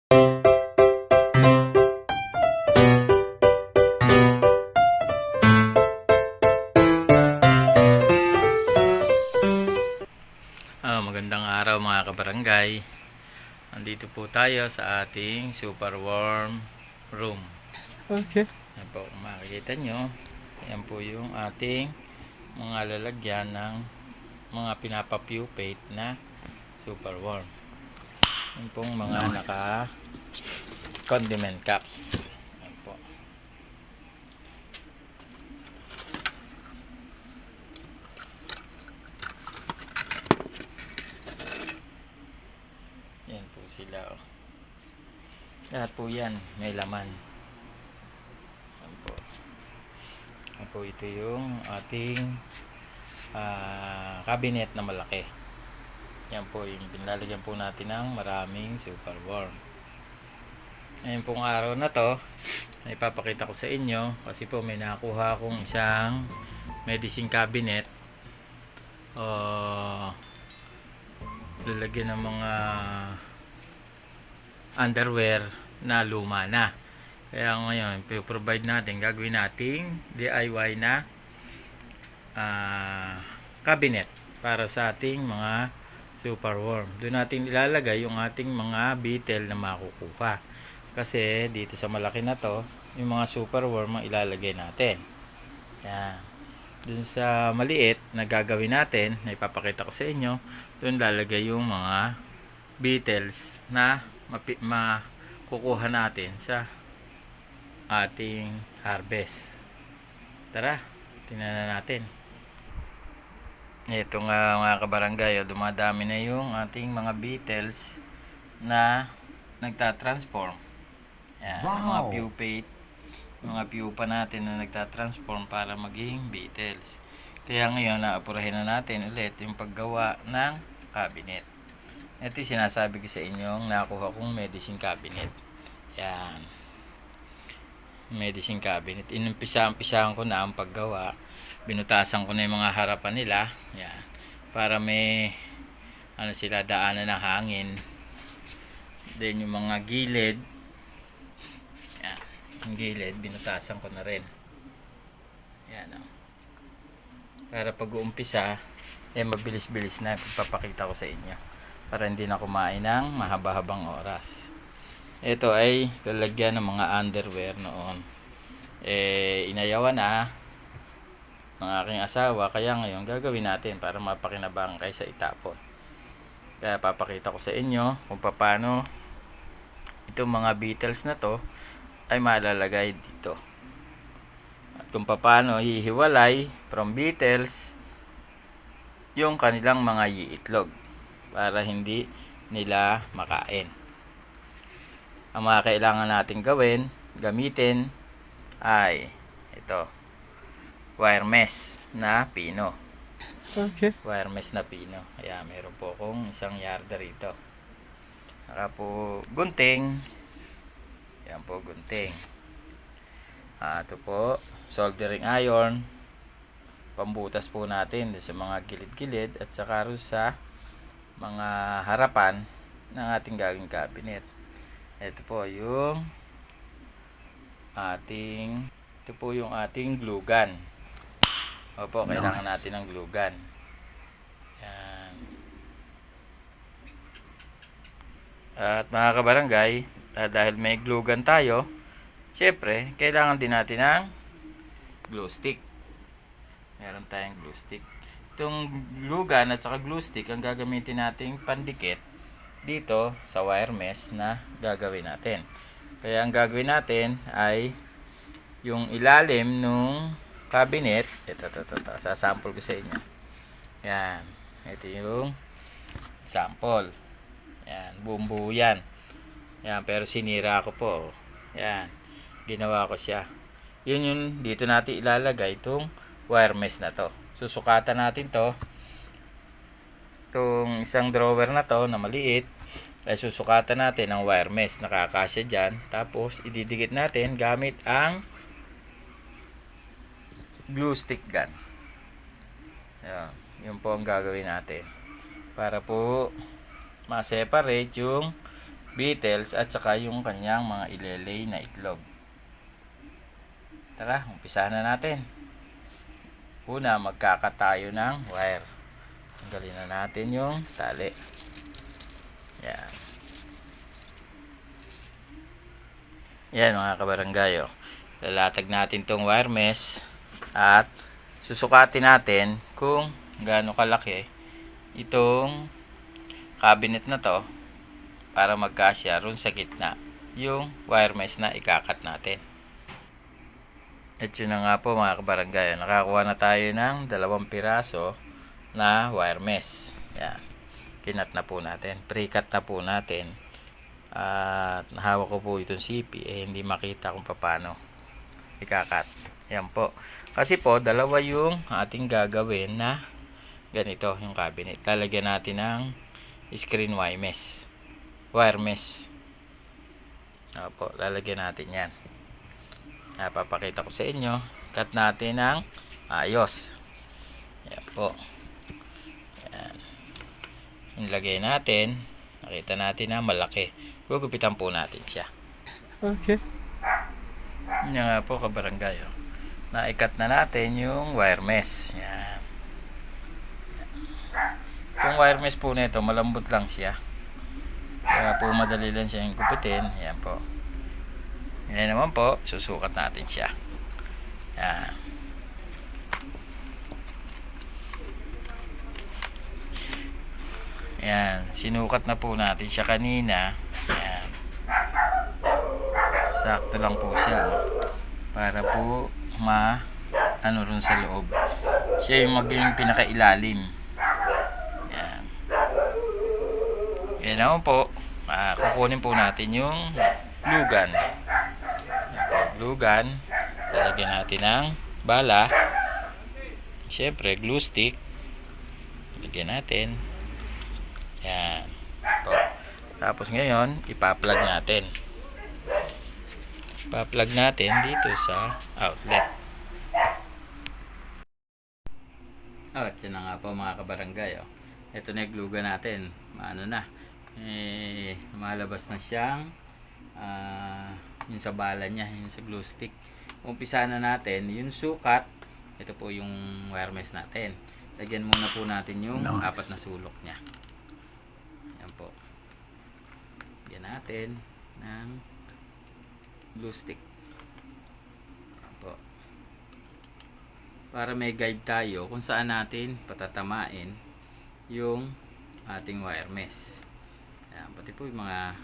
Magandang araw mga kabarangay. Nandito po tayo sa ating super warm room. Okay. Yan po, kung makikita nyo, yan po yung ating mga lalagyan ng mga pinapapupate na super warm. Yan pong mga naka condiment cups. Yan po. Yan po sila. Lahat po yan may laman. Yan po. Yan po, ito yung ating cabinet na malaki. Yan po yung binalagyan po natin ng maraming super warm. Ngayon pong araw na to, ipapakita ko sa inyo kasi po may nakuha akong isang medicine cabinet lalagyan ng mga underwear na luma na. Kaya ngayon, provide natin, gagawin nating DIY na cabinet para sa ating mga super warm. Doon natin ilalagay yung ating mga beetle na makukuha. Kasi dito sa malaki na to, yung mga super warm ang ilalagay natin. Yan. Doon sa maliit na gagawin natin, na ipapakita ko sa inyo, doon lalagay yung mga beetles na makukuha natin sa ating harvest. Tara, tingnan na natin. Ito nga mga kabarangay, dumadami na yung ating mga beetles na nagtatransform. Yan, wow. Mga pupa natin na nagtatransform para maging beetles. Kaya ngayon, naapurahin na natin ulit yung paggawa ng cabinet. Ito yung sinasabi ko sa inyong nakuha kong medicine cabinet. Yan. Medicine cabinet. Inumpisahan ko na ang paggawa. Binutasan ko na yung mga harapan nila. Yan. Para may sila daanan ng hangin. Then yung mga gilid. Yan. Yung gilid, binutasan ko na rin. Yan. Para pag-uumpisa, mabilis-bilis na ipapakita ko sa inyo. Para hindi na kumain ng mahaba-habang oras. Ito ay lalagyan ng mga underwear noon. Inayawan na ng aking asawa, kaya ngayon gagawin natin para mapakinabang kaysa itapon. Kaya papakita ko sa inyo kung paano itong mga beetles na to ay malalagay dito. At kung paano hihiwalay from beetles yung kanilang mga iitlog para hindi nila makain. Ang mga kailangan natin gamitin ay ito, wire mesh na pino. Okay. Wire mesh na pino. Ayan, meron po akong isang yarda rito. Saka po gunting. Ayan po, gunting. Ito po, soldering iron. Pambutas po natin sa mga gilid-gilid at saka sa mga harapan ng ating gagawing cabinet. Ito po yung ating glue gun. Opo, kailangan natin ng glue gun. Yan. At mga kabarangay, dahil may glue gun tayo, siyempre, kailangan din natin ng glue stick. Meron tayong glue stick. Itong glue gun at saka glue stick ang gagamitin nating pandikit dito sa wire mesh na gagawin natin. Kaya ang gagawin natin ay yung ilalim nung cabinet. Ito. Sasample ko sa inyo. Yan. Ito yung sample. Yan. Buo yan. Yan. Pero sinira ko po. Yan. Ginawa ko siya. Yun yung dito natin ilalagay itong wire mesh na to. Susukatan natin to. Itong isang drawer na to na maliit. Ay susukatan natin ang wire mesh. Nakakasya dyan. Tapos ididikit natin gamit ang glue stick gun. Yan. Yun po ang gagawin natin. Para po ma-separate yung beetles at saka yung kanyang mga ilelay na itlog. Tara, umpisahan na natin. Una, magkakat tayo ng wire. Tanggalin na natin yung tali. Yan. Yan mga kabarangay. Lalatag natin tong wire mesh at susukatin natin kung gaano kalaki itong cabinet na to para magkasya ron sa gitna yung wire mesh na ikakat natin. At yun na nga po mga kabarangay, nakakuha na tayo ng 2 piraso na wire mesh. Yan. Kinat na po natin, pre-cut na po natin. At nahawak ko po itong CP, hindi makita kung paano ikakat. Yan po. Kasi po, dalawa yung ating gagawin na ganito yung cabinet. Lalagyan natin ng screen wire mesh. Wire mesh. Opo, lalagyan natin yan. Napapakita ko sa inyo. Cut natin ng ayos. Yan po. Yan. Ilagay natin. Nakita natin na malaki. Gugupitan po natin siya. Okay. Yan nga po kabarangay. Na-cut na natin yung wire mesh. Yan. Itong wire mesh po nito, malambot lang siya. Kaya po madali lang siya yung gupitin. Yan po. Yan naman po, susukat natin siya. Yan. Yan, sinukat na po natin siya kanina. Yan. Sakto lang po siya. Para po ano rin sa loob. Siya yung maging pinakailalim. Yan. Yan naman po. Kukunin po natin yung lugan. Lugan, lalagyan natin ng bala, syempre glue stick, lagyan natin, yan po. Tapos ngayon ipa-plug natin dito sa outlet. At yun na nga po mga kabarangay. Ito na yung glue gun natin, malabas na siyang yung sa bala niya, yung sa glue stick. Umpisa na natin yung sukat. Ito po yung wire mesh natin. Lagyan muna po natin yung 4 na sulok niya. Yan po. Lagyan natin ng glue stick. Yan po. Para may guide tayo kung saan natin patatamain yung ating wire mesh. Yan, pati po yung mga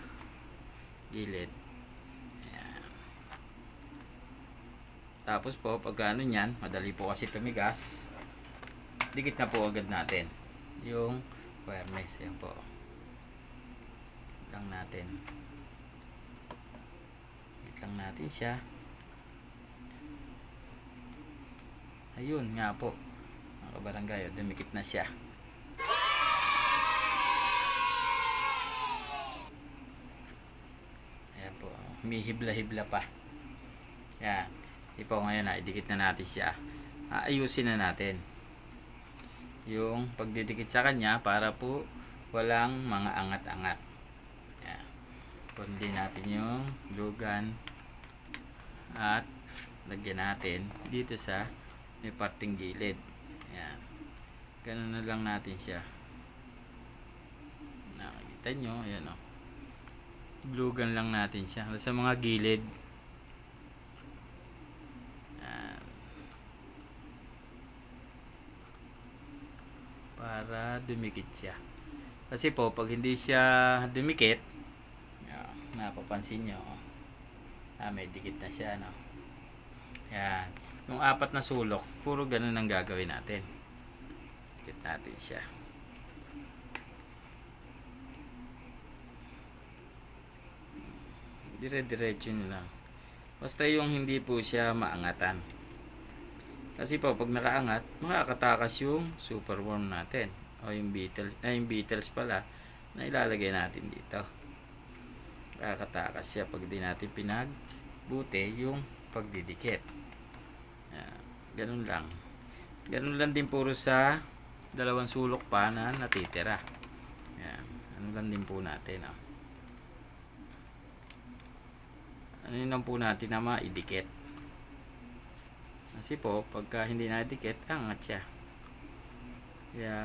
gilid. Tapos po, pag ano nyan, madali po kasi tumigas, dikit na po agad natin yung wire mesh. Yan po. Lang natin. Dikit lang natin siya. Ayun nga po. Mga kabarangay, dumikit na siya. Ayan po. Humihibla-hibla pa. Yan. Ipo ngayon idikit na natin siya. Ayusin na natin yung pagdidikit sa kanya para po walang mga angat-angat. Yan. Kundi natin yung lugan at lagyan natin dito sa may parting gilid. Yan. Ganun na lang natin siya. Nakikita nyo, ayan o. Lugan lang natin siya sa mga gilid. Para dumikit siya. Kasi po pag hindi siya dumikit, napapansin nyo, may dikit na siya, no? Yan. Yung 4 na sulok, puro ganun ang gagawin natin. Dikit natin siya. Dire-diretso nyo lang. Basta yung hindi po siya maangatan. Kasi po pag nakaangat, makakatakas yung superworm natin o yung beetles pala na ilalagay natin dito. Makakatakas siya pag di natin pinagbuti yung pagdidikit. Ganun lang. Ganun lang din puro sa 2 sulok pa na natitira. Yan. Ano lang din po natin. ano yun lang po natin na maidikit. Kasi po, pagka hindi na-dikit, angat siya. Kaya,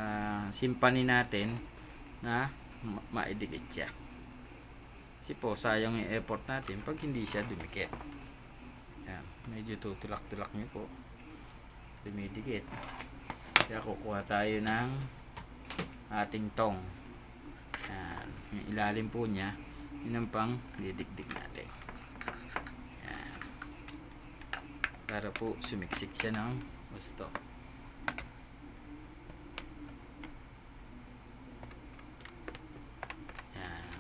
simpanin natin na maidikit siya. Kasi po, sayang yung effort natin pag hindi siya dumikit. Yan, medyo tutulak-tulak nyo po. Dumidikit. Kaya kukuha tayo ng ating tong. Yan, yung ilalim po niya, yun ang pang didikdik natin. Yan. Para po sumiksik siya ng gusto. Yan.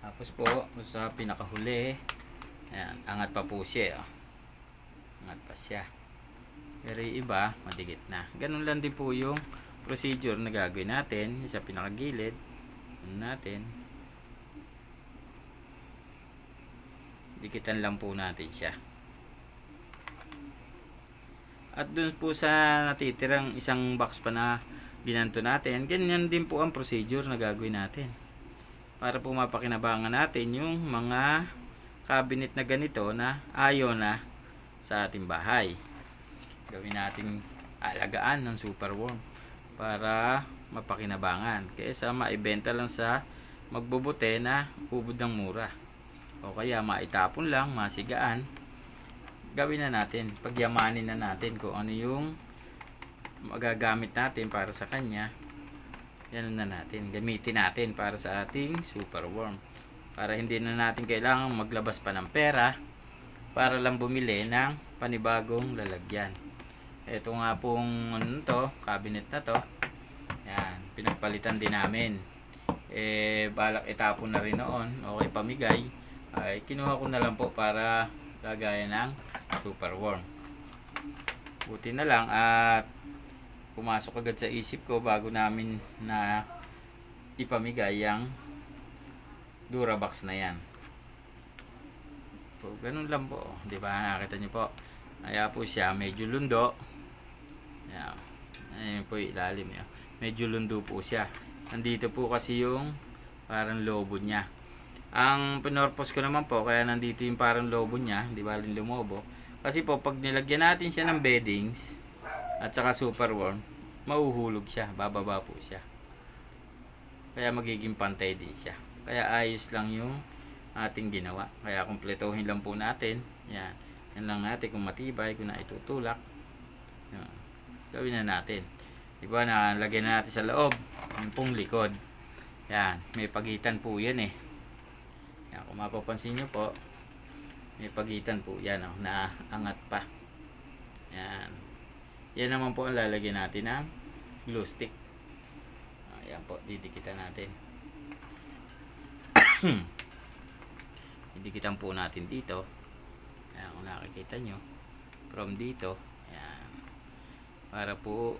Tapos po, sa pinakahuli, ayan, angat pa po siya. Oh. Angat pa siya. Pero yung iba, madikit na. Ganun lang din po yung procedure na gagawin natin. Sa pinakagilid, natin. Dikitan lang po natin siya. At dun po sa natitirang isang box pa na binanto natin, ganyan din po ang procedure na gagawin natin. Para po mapakinabangan natin yung mga cabinet na ganito na ayaw na sa ating bahay. Gawin natin alagaan ng superworm para mapakinabangan kaysa maibenta lang sa magbubuti na ubod ng mura, o kaya maitapon lang, masigaan. Gawin na natin, pagyamanin na natin kung ano yung magagamit natin para sa kanya. Yan na natin, gamitin natin para sa ating superworm, para hindi na natin kailangan maglabas pa ng pera para lang bumili ng panibagong lalagyan. Ito nga pong ano to, cabinet na to. Yan, pinagpalitan din namin. Balak itapon na rin noon, okay pamigay. Ay kinuha ko na lang po para lagayan ng superworm. Buti na lang at pumasok agad sa isip ko bago namin na ipamigay yung Durabox na yan. So, ganun lang po, di ba? Nakita niyo po. Kaya po siya medyo lundo. Yan. Ayun po yung ilalim niya. Medyo lundo po siya. Nandito po kasi yung parang lobo niya. Ang pinorpose ko naman po, kaya nandito yung parang lobo niya, di ba rin lumobo. Kasi po, pag nilagyan natin siya ng beddings at saka superworm, mauhulog siya, bababa po siya. Kaya magiging pantay din siya. Kaya ayos lang yung ating ginawa. Kaya kumpletuhin lang po natin. Yan. Yan lang natin kung matibay, kung na itutulak. Yan. Gawin na natin. Diba, nalagyan na natin sa loob. Yung pong likod. Yan. May pagitan po yan eh. Yan. Kung mapapansin nyo po, may pagitan po yan oh, na angat pa. Yan. Yan naman po ang lalagyan natin ng glue stick. Yan po, didikitan natin. Didikitan po natin dito. Ayan, kung nakikita nyo from dito, ayan, para po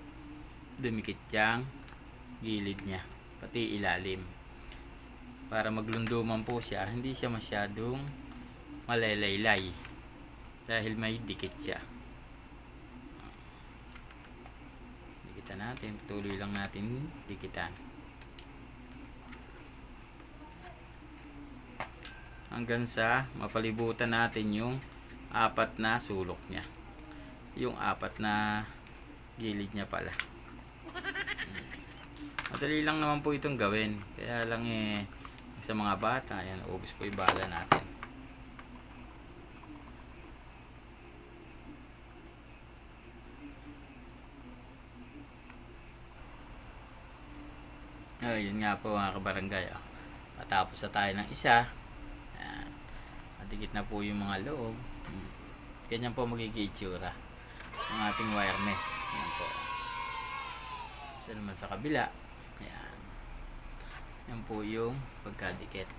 dumikit yung gilid nya pati ilalim, para maglunduman po siya, hindi siya masyadong malalaylay dahil may dikit siya. Dikitan natin, tuloy lang natin dikitan hanggang sa mapalibutan natin yung apat na sulok niya, yung apat na gilid niya pala. Madali lang naman po itong gawin, kaya lang sa mga bata, ayan, ubos po yung bala natin. Yun nga po mga kabarangay, patapos na tayo ng isa. Dikit na po yung mga loob. Ganyan po magiging itsura ng ating wireless. Yan po. Ito naman sa kabila. Yan. Yan po yung pagkadikit.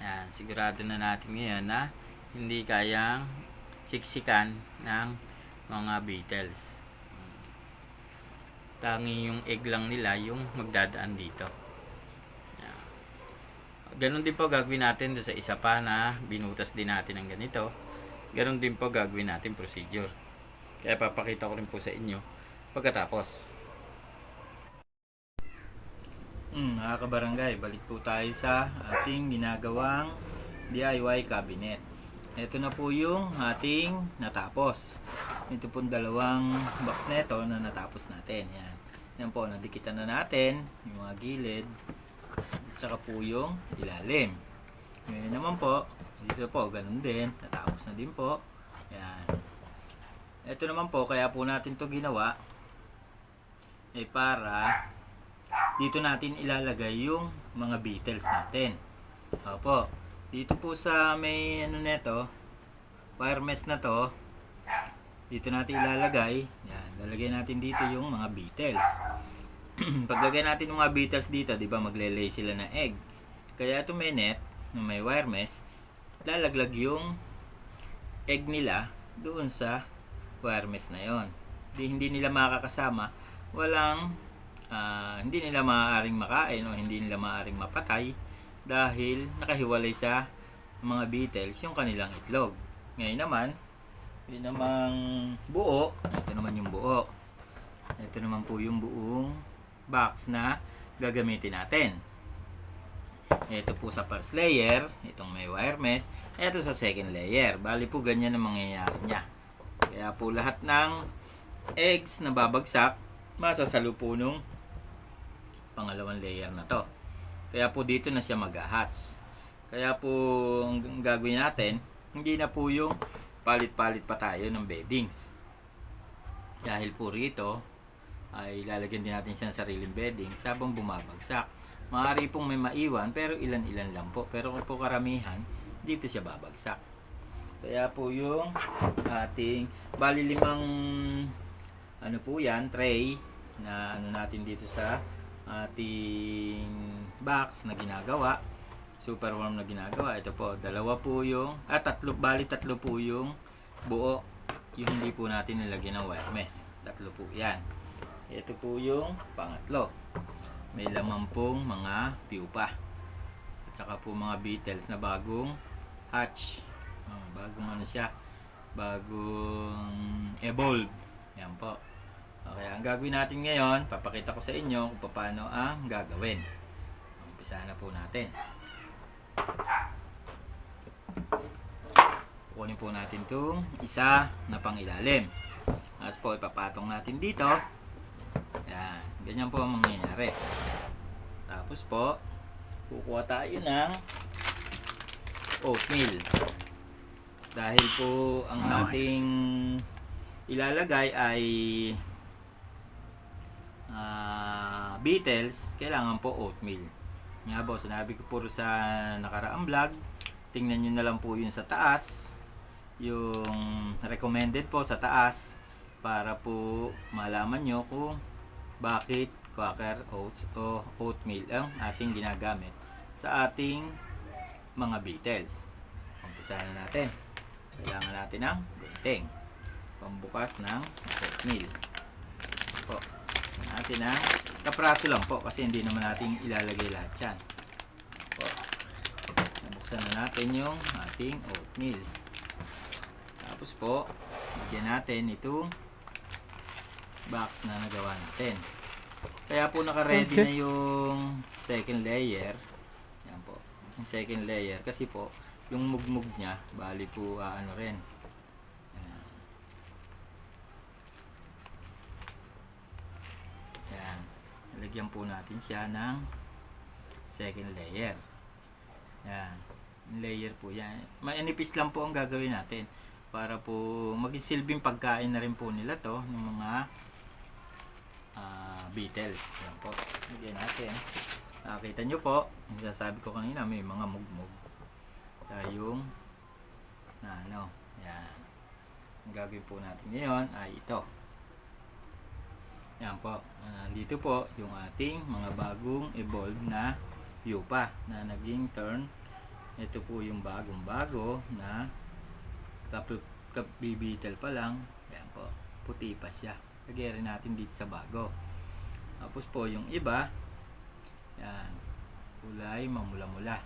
Yan. Sigurado na natin ngayon na hindi kayang siksikan ng mga beetles. Tanging yung egg lang nila yung magdadaan dito. Ganon din po gagawin natin sa isa pa na binutas din natin ng ganito. Ganon din po gagawin natin procedure. Kaya papakita ko rin po sa inyo pagkatapos. Mga kabarangay, balik po tayo sa ating ginagawang DIY cabinet. Ito na po yung ating natapos. Ito po dalawang box neto na natapos natin. Yan. Yan po, nadikitan na natin yung mga gilid at saka po yung ilalim. Ngayon naman po, dito po, ganun din. Natapos na din po. Yan. Ito naman po, kaya po natin to ginawa ay para dito natin ilalagay yung mga beetles natin. Opo. Dito po sa may ano neto, wire mesh na to, dito natin ilalagay. Yan, lalagay natin dito yung mga beetles. Paglagay natin ng mga beetles dito, 'di ba, magle-lay sila ng egg. Kaya ito may net, may wire mesh, lalaglag yung egg nila doon sa wire mesh na 'yon. Hindi nila makakasama, hindi nila maaaring makain o hindi nila maaaring mapatay dahil nakahiwalay sa mga beetles yung kanilang itlog. Ngayon naman, yun namang buo, ito naman yung buo. Ito naman po yung buong box na gagamitin natin. Ito po sa first layer, itong may wire mesh. Ito sa second layer. Bali po ganyan ang mangyayari niya. Kaya po lahat ng eggs na babagsak, masasalo po nung pangalawang layer na to. Kaya po dito na siya mag-hatch. Kaya po ang gagawin natin, hindi na po yung palit-palit pa tayo ng beddings. Dahil po rito, ay lalagyan din natin siya ng sariling bedding sabang bumabagsak. Maaari pong may maiwan pero ilan-ilan lang po. Pero kung po karamihan, dito siya babagsak. Kaya po yung ating bali 5 ano po yan, tray na ano natin dito sa ating box na ginagawa, super warm na ginagawa. Ito po, tatlo po yung buo, yung hindi po natin nilagyan ng wire mesh. Tatlo po yan. Ito po yung pangatlo, may laman pong mga pupa at saka po mga beetles na bagong hatch, bagong evolve. Yan po. Okay, ang gagawin natin ngayon, papakita ko sa inyo kung paano ang gagawin. Umpisa na po natin. Kunin po natin itong isa na pangilalim. Tapos po ipapatong natin dito. Yan, ganyan po ang mangyayari. Tapos po, kukuha tayo ng oatmeal. Dahil po ang ating ilalagay ay beetles, kailangan po oatmeal. Nga po, sinabi ko po sa nakaraang vlog, tingnan nyo na lang po yun sa taas, yung recommended po sa taas, para po malaman nyo kung bakit Quaker Oats o oatmeal ang ating ginagamit sa ating mga beetles. Umpisa na natin. Kailangan natin ng gunting, pambukas ng oatmeal po. Natin na kapraso lang po kasi hindi naman natin ilalagay lahat yan po. Nabuksan na natin yung ating oatmeal. Tapos po, bigyan natin itong box na nagawa natin. Kaya po naka-ready na yung second layer. Yan po, yung second layer kasi po yung mugmug niya, bali po ano rin. Yan. Lagyan po natin siya ng second layer. Yan. Layer po yan. Mainipis lang po ang gagawin natin para po maging silbing pagkain na rin po nila to ng mga beetles. Yan po. Lagyan natin. Nakita nyo po, yung sasabi ko kanina, may mga mugmug. Yung yan. Ang gagawin po natin ngayon ay ito. Yan po. Dito po yung ating mga bagong evolve na pupa na naging turn. Ito po yung bagong bago na kabibital pa lang. Yan po. Puti pa siya. Lagyan rin natin dito sa bago. Tapos po yung iba, yan, kulay mamula-mula.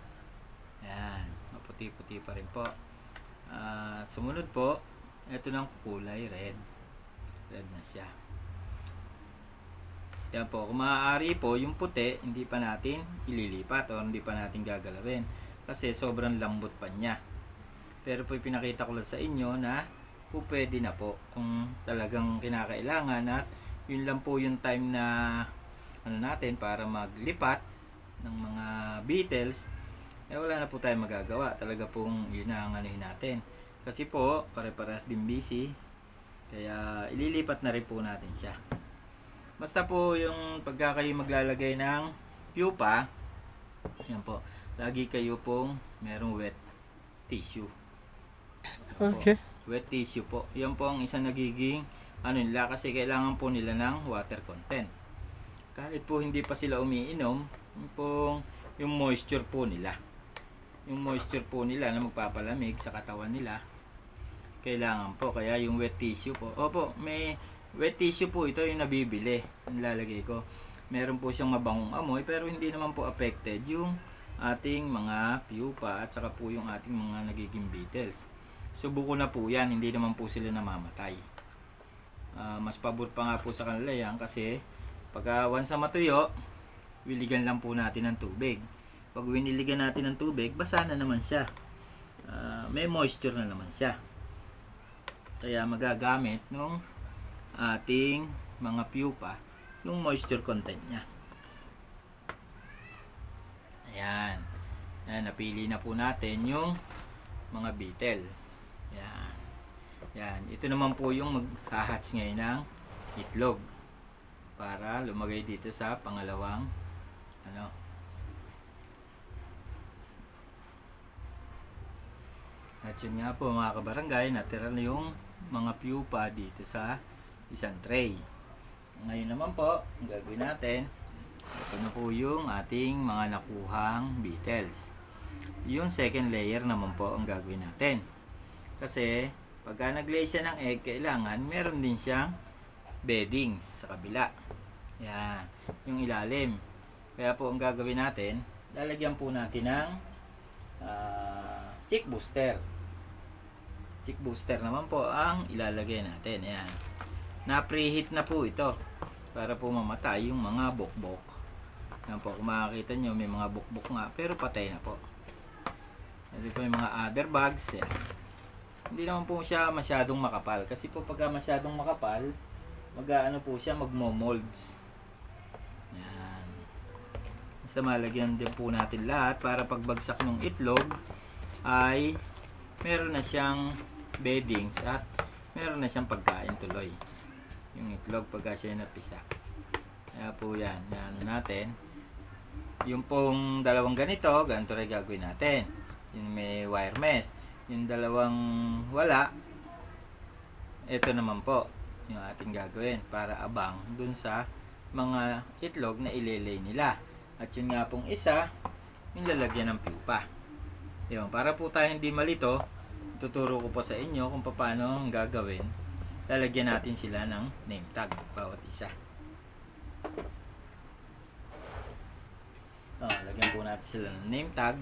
Yan. Maputi-puti pa rin po. At sumunod po, ito ng kulay red. Red na siya. Yan po, kung maaari po, yung puti, hindi pa natin ililipat o hindi pa natin gagalawin. Kasi sobrang lambot pa niya. Pero po pinakita ko lang sa inyo na po pwede na po kung talagang kinakailangan at yun lang po yung time na ano natin para maglipat ng mga beetles, wala na po tayong magagawa. Talaga pong yun na ang anuhin natin. Kasi po, pare-parehas din busy. Kaya ililipat na rin po natin siya. Basta po yung pagka kayo maglalagay ng pupa, yan po, lagi kayo pong merong wet tissue. Okay. Wet tissue po. Yan po ang isang nagiging ano nila kasi kailangan po nila ng water content. Kahit po hindi pa sila umiinom, yung moisture po nila. Yung moisture po nila na magpapalamig sa katawan nila, kailangan po. Kaya yung wet tissue po. Opo, may wet tissue po ito yung nabibili. Ang lalagay ko. Meron po siyang mabangong amoy pero hindi naman po affected yung ating mga pupa at saka po yung ating mga nagiging beetles. Subuko na po yan, hindi naman po sila namamatay. Mas pabor pa nga po sa kanila yan kasi pagka once na matuyo, wiligan lang po natin ng tubig. Pag winiligan natin ng tubig, basa na naman siya. May moisture na naman siya. Kaya magagamit nung ating mga pupa yung moisture content niya. Ayan. Ayan, napili na po natin yung mga beetles. Yan. Yan. Ito naman po yung mag-hatch ngayon ng itlog para lumagay dito sa pangalawang ano. At yun nga po mga kabarangay, natira na yung mga pupa dito sa isang tray. Ngayon naman po, ang gagawin natin, ito na po yung ating mga nakuhang beetles. Yung second layer naman po ang gagawin natin. Kasi pagka nag-lay siya ng egg, kailangan meron din siyang beddings sa kabila. Yan, yung ilalim. Kaya po ang gagawin natin, lalagyan po natin ng chick booster. Chick booster naman po ang ilalagay natin. Yan. Na-preheat na po ito para po mamatay yung mga bokbok. Yan po, kung makakita nyo, may mga bokbok nga pero patay na po. Ito po yung mga other bugs. Yan. Hindi naman po siya masyadong makapal. Kasi po pagka masyadong makapal, mag-ano po siya, magmo-molds. Yan. Basta malagyan din po natin lahat para pagbagsak ng itlog ay meron na siyang beddings at meron na siyang pagkain tuloy. Yung itlog pagka siya napisa. Kaya po yan. Yan natin. Yung pong dalawang ganito rin gagawin natin. Yung may wire mesh. Yung dalawang wala, ito naman po yung ating gagawin para abang dun sa mga itlog na ilelay nila. At yun nga pong isa, yung lalagyan ng pupa. Yun, para po tayo hindi malito, tuturo ko po sa inyo kung paano ang gagawin. Lalagyan natin sila ng name tag, bawat isa. Lagyan po natin sila ng name tag.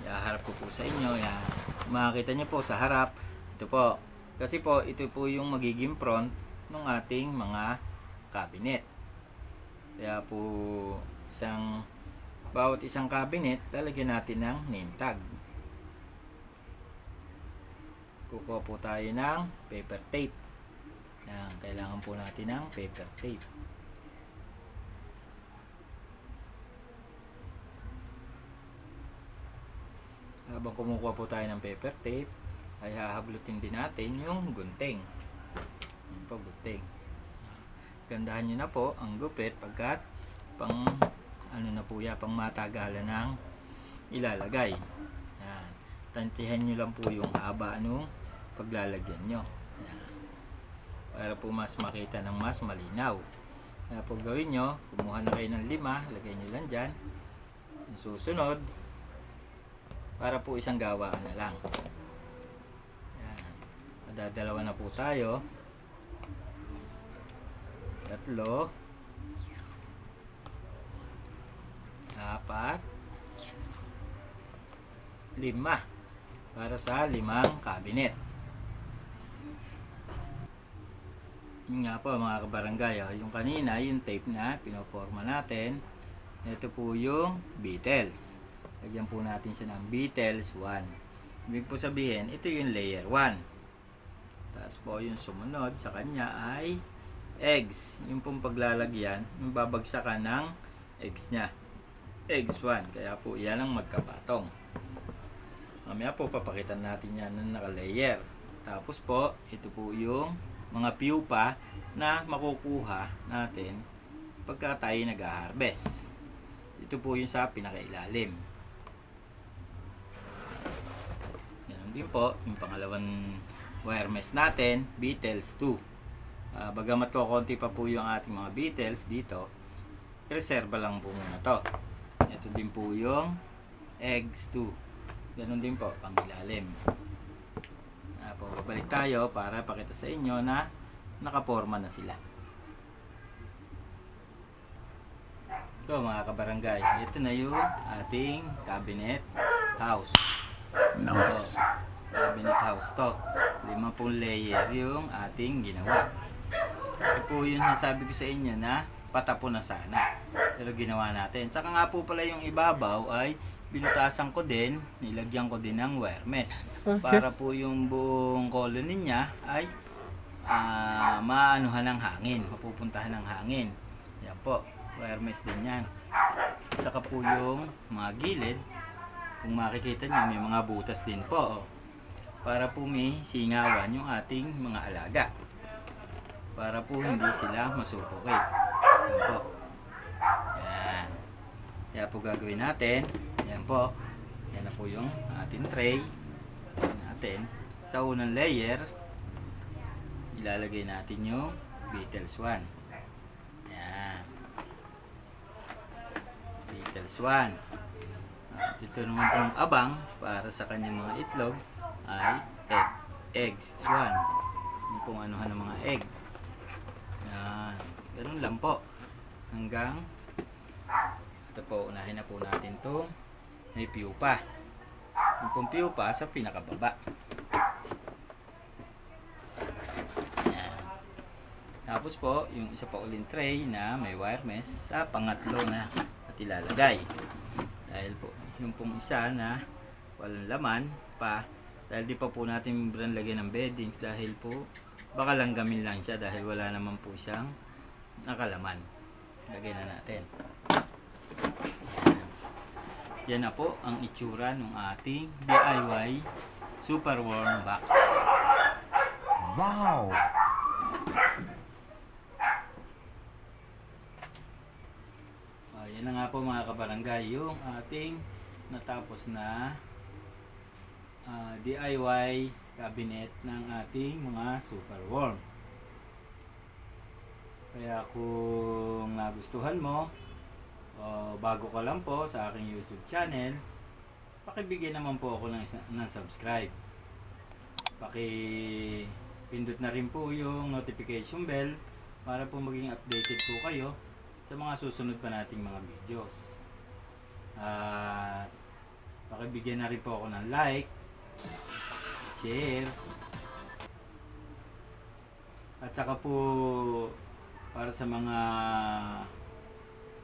Iharap ko po sa inyo. Yan. Makikita nyo po sa harap. Ito po. Kasi po, ito po yung magiging front ng ating mga cabinet. Kaya po, bawat isang cabinet, lalagyan natin ng name tag. Kukuha po tayo ng paper tape. Yan. Kailangan po natin ng paper tape. Habang kumukuha po tayo ng paper tape, ay hahablutin din natin yung gunting. Yan po, gunting. Gandahan nyo na po ang gupit pagkat pang ano na po yan, pang matagalan ng ilalagay. Yan. Tantihan nyo lang po yung haba nung paglalagyan nyo. Yan. Para po mas makita ng mas malinaw. Kaya po gawin nyo, kumuha na kayo ng 5, lagay nyo lang dyan. Yung susunod, para po isang gawaan na lang. Yan. Madadalawa na po tayo. 3, 4, 5 para sa 5 cabinet. Yun nga po mga kabarangay, yung kanina, yung tape na pinoforma natin, ito po yung Beatles. Lagyan po natin siya ng Beatles 1. Ibig po sabihin, ito yung layer 1. Tapos po yung sumunod sa kanya ay eggs. Yung pong paglalagyan, yung babagsakan ng eggs nya. Eggs 1. Kaya po yan ang magkapatong. Mamaya po papakitan natin yan na naka-layer. Tapos po, ito po yung mga pupa na makukuha natin pagka tayo nag-harvest. Ito po yung sa pinakailalim. Ganun din po yung pangalawang wire mesh natin, Beatles 2. Bagamat ko konti pa po yung ating mga Beatles dito, reserva lang po muna to. Ito din po yung eggs 2. Ganun din po pang ilalim. Babalik tayo para pakita sa inyo na nakaporma na sila. Ito mga kabarangay, ito na yung ating cabinet house. Nice. Cabinet house to. 5 layer yung ating ginawa. Ito po yung nasabi ko sa inyo na patapo na sana. Pero ginawa natin. Saka nga po pala yung ibabaw ay binutasan ko din, nilagyan ko din ng wire mesh. Okay. Para po yung buong colony niya ay maanuhan ng hangin, mapupuntahan ng hangin. Yan po, wire mesh din yan. At saka po yung mga gilid, kung makikita nyo, may mga butas din po. Para po may singawan yung ating mga alaga. Para po hindi sila masuffocate. Yan po. Yan. Kaya po gagawin natin. Yan po. Yan na po yung ating tray natin. Sa unang layer, ilalagay natin yung Beatles 1. Yan. Beatles 1. At ito naman pong abang para sa kanyang mga itlog ay eggs 1. Yung pong anuhan ng mga egg. Yan. Ganun lang po. Hanggang ito po, unahin na po natin to may pupa. Yung pong pupa sa pinakababa. Yan. Tapos po, yung isa pa uling tray na may wire mesh sa pangatlo na at ilalagay. Dahil po, yung pong isa na walang laman pa, dahil di pa po natin lagyan ng beddings dahil po baka lang gamin lang siya dahil wala naman po siyang nakalaman. Lagay na natin. Yan na po ang itsura ng ating DIY super warm box. Wow! Yan na nga po mga kabarangay yung ating natapos na DIY cabinet ng ating mga super warm. Kaya kung nagustuhan mo, bago ka lang po sa aking YouTube channel, pakibigyan naman po ako ng subscribe. Pakipindot na rin po yung notification bell para po maging updated po kayo sa mga susunod pa nating mga videos. At pakibigyan na rin po ako ng like, share, at saka po para sa mga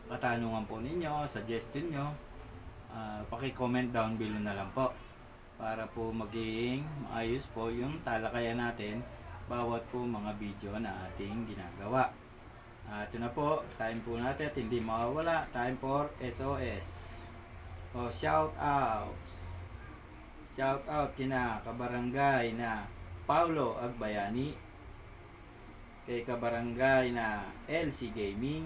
katanungan po ninyo, suggestion nyo, paki-comment down below na lang po para po maging maayos po yung talakayan natin bawat po mga video na ating ginagawa. Ito na po, time po natin at hindi mawawala, time for SOS o shout out. Shout out kina kabarangay na Paulo Agbayani, kay kabarangay na LC Gaming,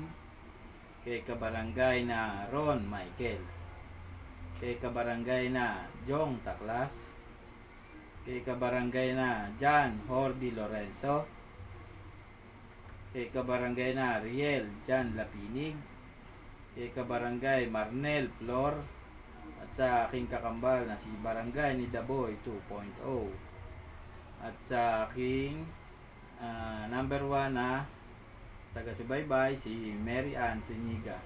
kay kabarangay na Ron Michael, kay kabarangay na Jong Taklas, kay kabarangay na John Hordy Lorenzo, kay kabarangay na Riel Jan Lapinig, kay kabarangay Marnel Flor, at sa aking kakambal na si Barangay ni Daboy 2.0, at sa aking number 1 na taga-subaybay si Mary Ann Suniga.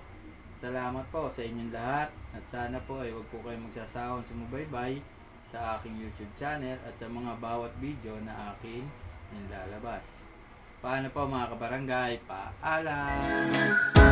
Salamat po sa inyong lahat at sana po ay huwag po kayong magsasawang sumubaybay sa aking YouTube channel at sa mga bawat video na aking nilalabas. Paano po mga kabarangay? Paalam!